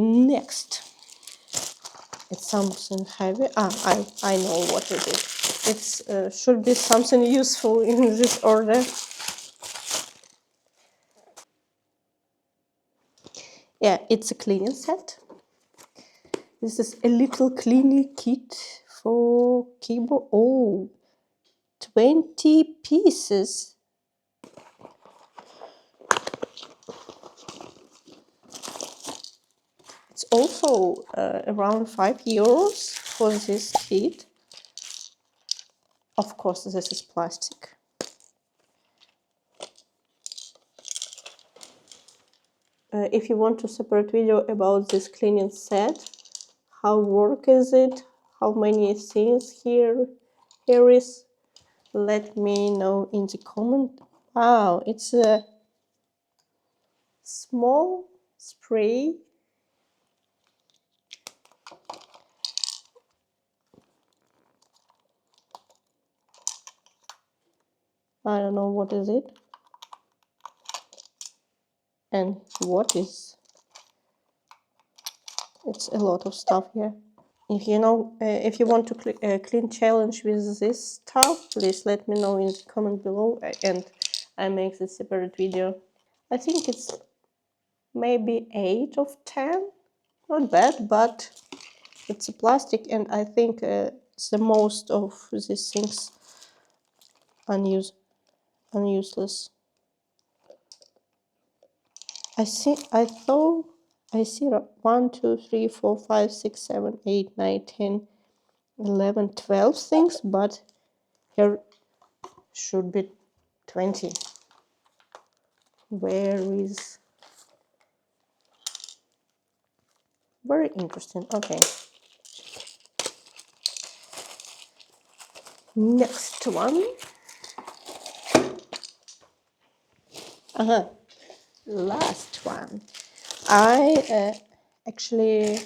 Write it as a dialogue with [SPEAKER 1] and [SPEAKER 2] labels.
[SPEAKER 1] Next, it's something heavy. I know what is it. It's should be something useful in this order. Yeah, it's a cleaning set. This is a little cleaning kit for keyboard. Oh, 20 pieces. It's also around €5 for this kit. Of course, this is plastic. If you want a separate video about this cleaning set, how work is it, how many things here is, let me know in the comment. Wow, it's a small spray. I don't know what is it and what is. It's a lot of stuff here. If you know, if you want to clean challenge with this stuff, please let me know in the comment below, and I make this separate video. I think it's maybe 8 of 10. Not bad, but it's a plastic, and I think it's the most of these things useless. I see 1, 2, 3, 4, 5, 6, 7, 8, 9, 10, 11, 12 things, but here should be 20. Where is... Very interesting. Okay. Next one. Last one. I actually